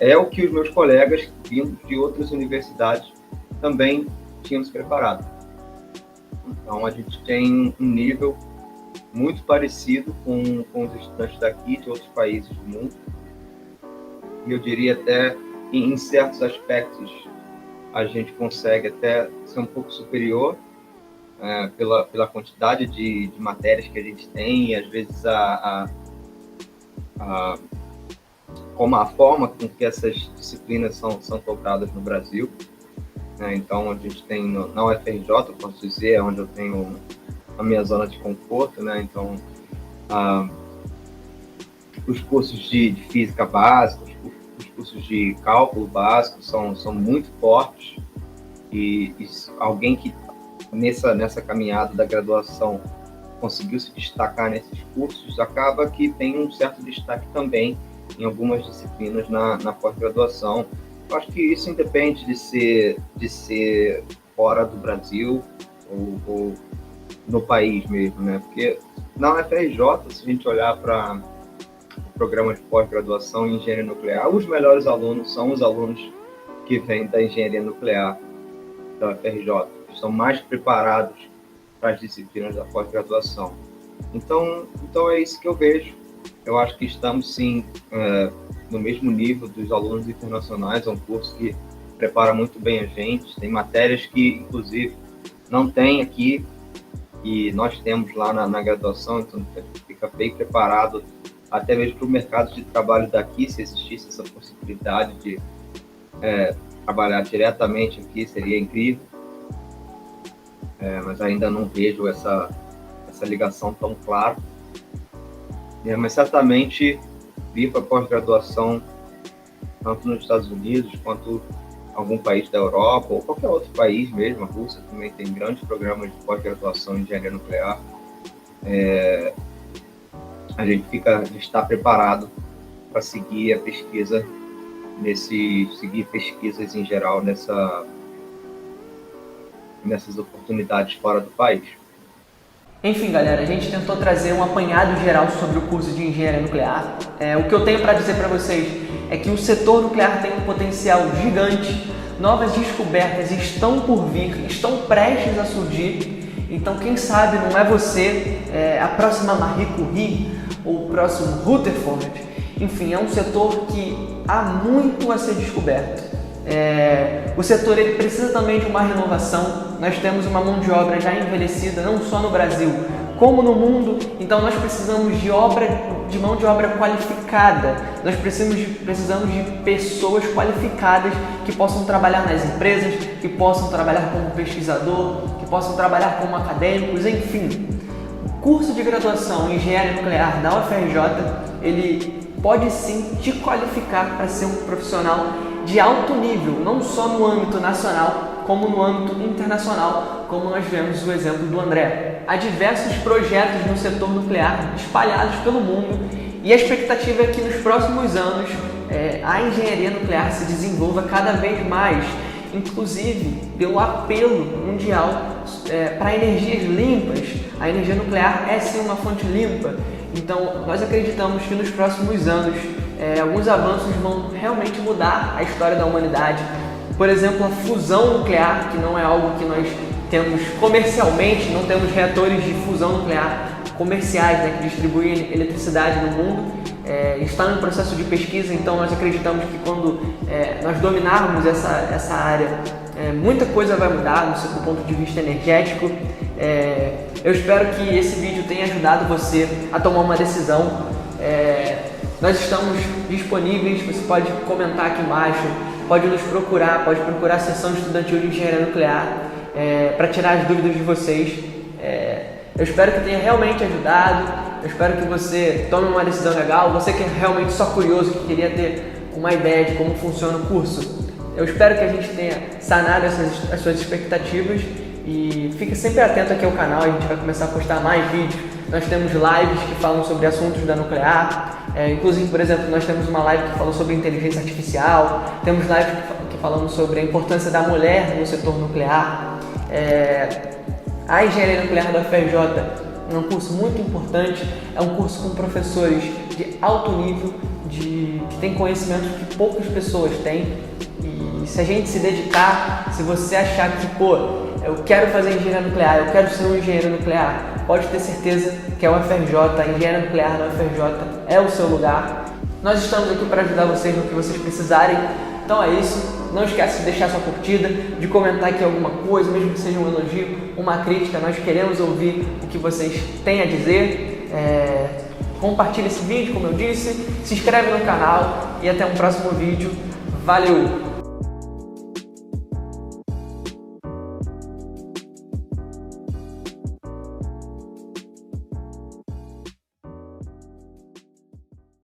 é o que os meus colegas vindo de outras universidades também tinham se preparado. Então, a gente tem um nível muito parecido com os estudantes daqui, de outros países do mundo. E eu diria até, em certos aspectos, a gente consegue até ser um pouco superior pela quantidade de matérias que a gente tem, e às vezes como a forma com que essas disciplinas são cobradas no Brasil, né? Então, a gente tem na UFRJ, eu posso dizer, é onde eu tenho a minha zona de conforto, né? Então, os cursos de física básica, os cursos de cálculo básico são muito fortes, e alguém que nessa caminhada da graduação conseguiu se destacar nesses cursos, acaba que tem um certo destaque também em algumas disciplinas na pós-graduação. Eu acho que isso independe de ser fora do Brasil ou no país mesmo, né? Porque na UFRJ, se a gente olhar para o programa de pós-graduação em engenharia nuclear, os melhores alunos são os alunos que vêm da engenharia nuclear da UFRJ. estão mais preparados para as disciplinas da pós-graduação. Então é isso que eu vejo. Eu acho que estamos, sim, no mesmo nível dos alunos internacionais. É um curso que prepara muito bem a gente. Tem matérias que, inclusive, não tem aqui e nós temos lá na graduação, então fica bem preparado até mesmo para o mercado de trabalho daqui. Se existisse essa possibilidade de trabalhar diretamente aqui, seria incrível. Mas ainda não vejo essa ligação tão clara. Mas certamente vir para pós-graduação, tanto nos Estados Unidos quanto algum país da Europa ou qualquer outro país mesmo, a Rússia também tem grandes programas de pós-graduação em engenharia nuclear. A gente está preparado para seguir a pesquisa seguir pesquisas em geral nessas oportunidades fora do país. Enfim, galera, a gente tentou trazer um apanhado geral sobre o curso de engenharia nuclear. O que eu tenho para dizer para vocês é que o setor nuclear tem um potencial gigante, novas descobertas estão por vir, estão prestes a surgir. Então, quem sabe não é você a próxima Marie Curie ou o próximo Rutherford. Enfim, é um setor que há muito a ser descoberto. O setor ele precisa também de uma renovação. Nós temos uma mão de obra já envelhecida, não só no Brasil, como no mundo. Então nós precisamos de mão de obra qualificada. Nós precisamos de pessoas qualificadas que possam trabalhar nas empresas, que possam trabalhar como pesquisador, que possam trabalhar como acadêmicos, enfim. O curso de graduação em engenharia nuclear da UFRJ, ele pode sim te qualificar para ser um profissional de alto nível, não só no âmbito nacional, como no âmbito internacional, como nós vemos o exemplo do André. Há diversos projetos no setor nuclear espalhados pelo mundo e a expectativa é que nos próximos anos a engenharia nuclear se desenvolva cada vez mais, inclusive pelo apelo mundial para energias limpas. A energia nuclear é sim uma fonte limpa. Então, nós acreditamos que nos próximos anos alguns avanços vão realmente mudar a história da humanidade. Por exemplo, a fusão nuclear, que não é algo que nós temos comercialmente, não temos reatores de fusão nuclear comerciais, que distribuem eletricidade no mundo, está no processo de pesquisa. Então, nós acreditamos que quando nós dominarmos essa área, muita coisa vai mudar do ponto de vista energético. Eu espero que esse vídeo tenha ajudado você a tomar uma decisão. Nós estamos disponíveis, você pode comentar aqui embaixo, pode nos procurar, pode procurar a seção estudantil de engenharia nuclear para tirar as dúvidas de vocês. Eu espero que tenha realmente ajudado, eu espero que você tome uma decisão legal, você que é realmente só curioso, que queria ter uma ideia de como funciona o curso. Eu espero que a gente tenha sanado as suas expectativas e fique sempre atento aqui ao canal, a gente vai começar a postar mais vídeos. Nós temos lives que falam sobre assuntos da nuclear, inclusive, por exemplo, nós temos uma live que falou sobre inteligência artificial, temos lives que falamos sobre a importância da mulher no setor nuclear. A engenharia nuclear da UFRJ é um curso muito importante, é um curso com professores de alto nível, que tem conhecimentos que poucas pessoas têm. E se a gente se dedicar, se você achar que, eu quero fazer engenharia nuclear, eu quero ser um engenheiro nuclear, pode ter certeza que a UFRJ, a engenharia nuclear da UFRJ é o seu lugar. Nós estamos aqui para ajudar vocês no que vocês precisarem. Então é isso, não esquece de deixar sua curtida, de comentar aqui alguma coisa, mesmo que seja um elogio, uma crítica, nós queremos ouvir o que vocês têm a dizer. Compartilhe esse vídeo, como eu disse, se inscreve no canal e até um próximo vídeo. Valeu!